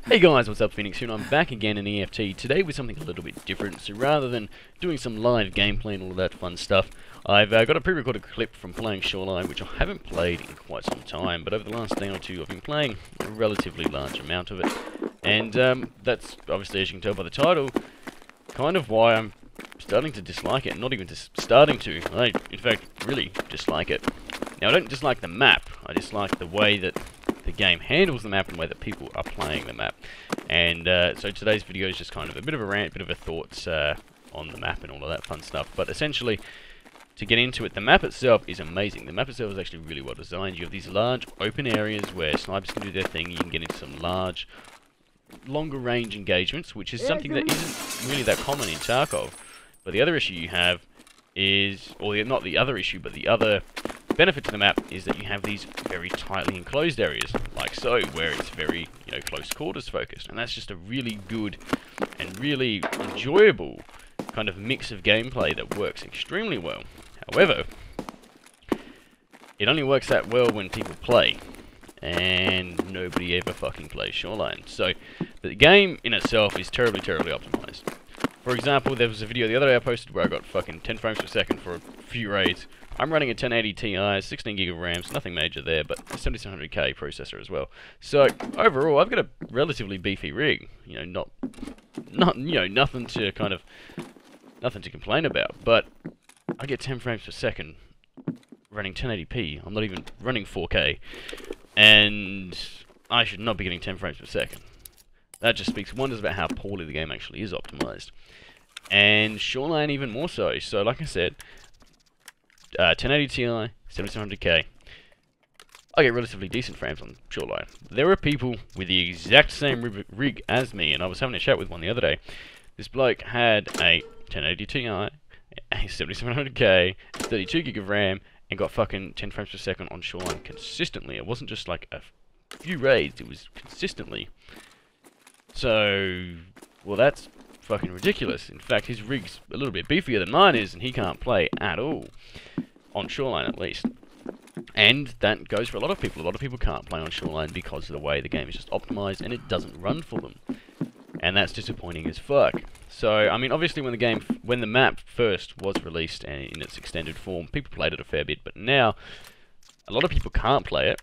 Hey guys, what's up, Phoenix here, and I'm back again in EFT, today with something a little bit different. So rather than doing some live gameplay and all of that fun stuff, I've got a pre-recorded clip from playing Shoreline, which I haven't played in quite some time, but over the last day or two I've been playing a relatively large amount of it. And that's, obviously, as you can tell by the title, kind of why I'm starting to dislike it. Not even just starting to, I, in fact, really dislike it. Now, I don't dislike the map, I dislike the way that the game handles the map and the way that people are playing the map. And so today's video is just kind of a bit of a rant, bit of a thoughts on the map and all of that fun stuff. But essentially, to get into it, the map itself is amazing. The map itself is actually really well designed. You have these large open areas where snipers can do their thing. You can get into some large, longer range engagements, which is something that isn't really that common in Tarkov. But the other issue you have is, or not the other issue, but the other benefit to the map is that you have these very tightly enclosed areas, like so, where it's very, close quarters focused, and that's just a really good and really enjoyable kind of mix of gameplay that works extremely well. However, it only works that well when people play, and nobody ever fucking plays Shoreline. So, the game in itself is terribly, terribly optimized. For example, there was a video the other day I posted where I got fucking 10 frames per second for a few raids. I'm running a 1080 Ti, 16GB of RAM, so nothing major there, but a 7700K processor as well. So overall, I've got a relatively beefy rig. Nothing to complain about. But I get 10 frames per second running 1080p. I'm not even running 4K, and I should not be getting 10 frames per second. That just speaks wonders about how poorly the game actually is optimized. And Shoreline even more so. So like I said, 1080 Ti, 7700K. I get relatively decent frames on Shoreline. There are people with the exact same rig as me, and I was having a chat with one the other day. This bloke had a 1080 Ti, a 7700K, 32GB of RAM, and got fucking 10 frames per second on Shoreline consistently. It wasn't just like a few raids, it was consistently. So, well, that's fucking ridiculous. In fact, his rig's a little bit beefier than mine is, and he can't play at all. On Shoreline, at least. And that goes for a lot of people. A lot of people can't play on Shoreline because of the way the game is just optimized, and it doesn't run for them. And that's disappointing as fuck. So, I mean, obviously when the map first was released and in its extended form, people played it a fair bit, but now a lot of people can't play it,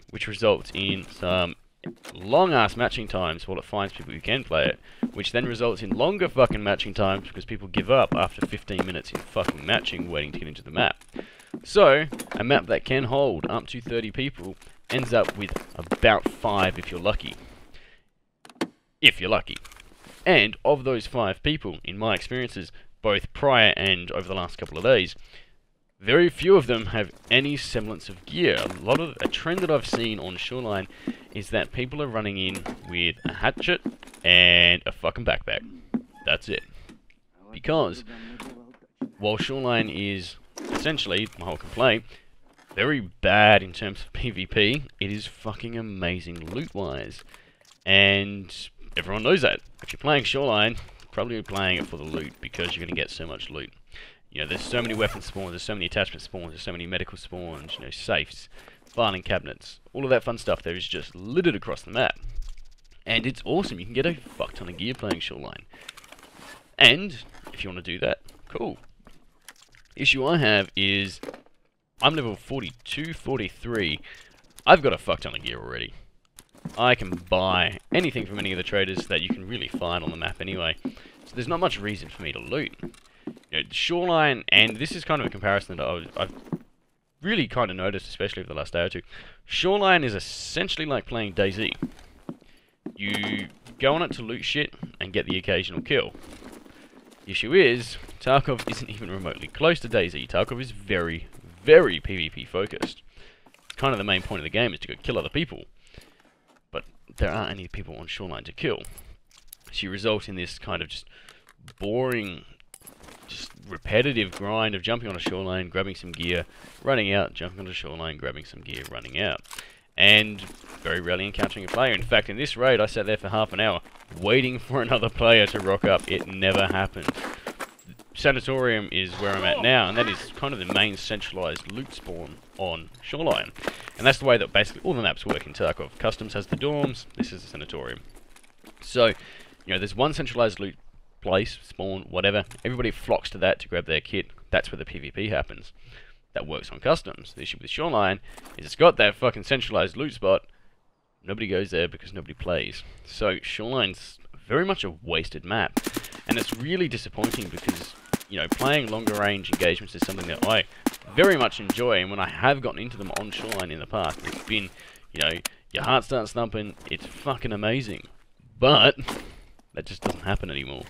which results in some long-ass matching times while it finds people who can play it, which then results in longer fucking matching times because people give up after 15 minutes in fucking matching waiting to get into the map. So, a map that can hold up to 30 people ends up with about 5 if you're lucky. If you're lucky. And of those 5 people, in my experiences, both prior and over the last couple of days, very few of them have any semblance of gear. A trend that I've seen on Shoreline is that people are running in with a hatchet and a fucking backpack. That's it. Because while Shoreline is essentially, my whole complaint, very bad in terms of PvP, it is fucking amazing loot-wise. And everyone knows that. If you're playing Shoreline, probably playing it for the loot because you're going to get so much loot. There's so many weapon spawns, there's so many attachment spawns, there's so many medical spawns, safes, filing cabinets, all of that fun stuff there is just littered across the map. And it's awesome, you can get a fuck ton of gear playing Shoreline. And, if you want to do that, cool. Issue I have is, I'm level 42, 43, I've got a fuck ton of gear already. I can buy anything from any of the traders that you can really find on the map anyway. So there's not much reason for me to loot. Shoreline, and this is kind of a comparison that I've really kind of noticed, especially over the last day or two. Shoreline is essentially like playing DayZ. You go on it to loot shit and get the occasional kill. The issue is, Tarkov isn't even remotely close to DayZ. Tarkov is very, very PvP focused. Kind of the main point of the game is to go kill other people. But there aren't any people on Shoreline to kill. So you result in this kind of just boring, just repetitive grind of jumping on a Shoreline, grabbing some gear, running out, jumping on a Shoreline, grabbing some gear, running out. And very rarely encountering a player. In fact, in this raid, I sat there for half an hour waiting for another player to rock up. It never happened. Sanatorium is where I'm at now, and that is kind of the main centralized loot spawn on Shoreline. And that's the way that basically all the maps work in Tarkov. Customs has the dorms, this is the Sanatorium. So, you know, there's one centralized loot place, spawn, whatever. Everybody flocks to that to grab their kit. That's where the PvP happens. That works on customs. The issue with Shoreline is it's got that fucking centralized loot spot. Nobody goes there because nobody plays. So Shoreline's very much a wasted map. And it's really disappointing because, you know, playing longer range engagements is something that I very much enjoy. And when I have gotten into them on Shoreline in the past, it's been, you know, your heart starts thumping. It's fucking amazing. But that just doesn't happen anymore.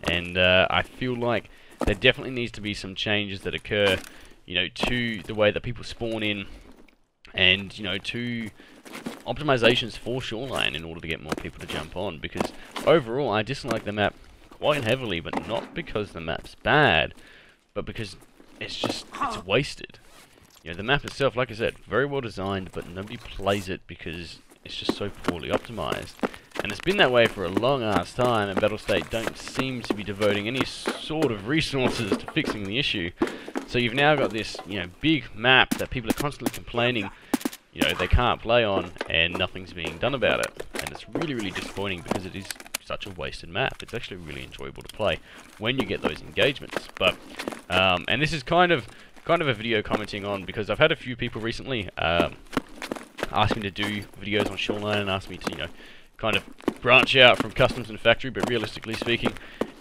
And I feel like there definitely needs to be some changes that occur, you know, to the way that people spawn in, and, you know, to optimizations for Shoreline in order to get more people to jump on. Because overall, I dislike the map quite heavily, but not because the map's bad, but because it's wasted. You know, the map itself, like I said, very well designed, but nobody plays it because it's just so poorly optimized. And it's been that way for a long ass time, and Battlestate don't seem to be devoting any sort of resources to fixing the issue. So you've now got this, you know, big map that people are constantly complaining, you know, they can't play on, and nothing's being done about it. And it's really, really disappointing because it is such a wasted map. It's actually really enjoyable to play when you get those engagements. But and this is kind of a video commenting on, because I've had a few people recently ask me to do videos on Shoreline and ask me to, you know, kind of branch out from customs and factory. But realistically speaking,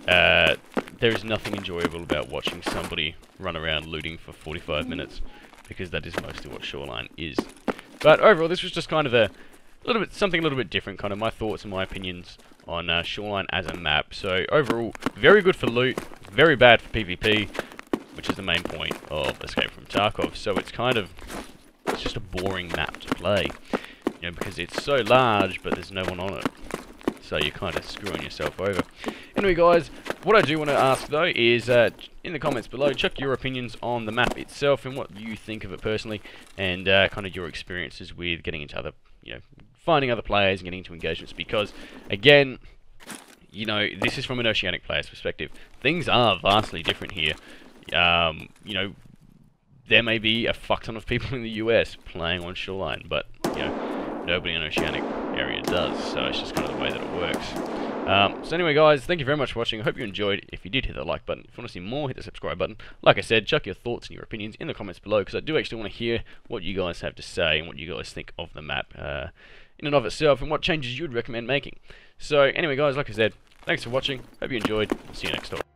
there is nothing enjoyable about watching somebody run around looting for 45 minutes, because that is mostly what Shoreline is. But overall, this was just kind of something a little bit different, kind of my thoughts and my opinions on Shoreline as a map. So overall, very good for loot, very bad for PvP, which is the main point of Escape from Tarkov. So it's just a boring map to play, you know, because it's so large, but there's no one on it. So you're kind of screwing yourself over. Anyway, guys, what I do want to ask, though, is in the comments below, check your opinions on the map itself and what you think of it personally, and kind of your experiences with getting into other, you know, finding other players and getting into engagements. Because, again, you know, this is from an Oceanic player's perspective. Things are vastly different here. You know, there may be a fuck ton of people in the US playing on Shoreline, but, you know, nobody in Oceanic area does, so it's just kind of the way that it works. So anyway, guys, thank you very much for watching. I hope you enjoyed. If you did, hit that like button. If you want to see more, hit the subscribe button. Like I said, chuck your thoughts and your opinions in the comments below, because I do actually want to hear what you guys have to say and what you guys think of the map in and of itself, and what changes you would recommend making. So anyway, guys, like I said, thanks for watching. Hope you enjoyed. See you next time.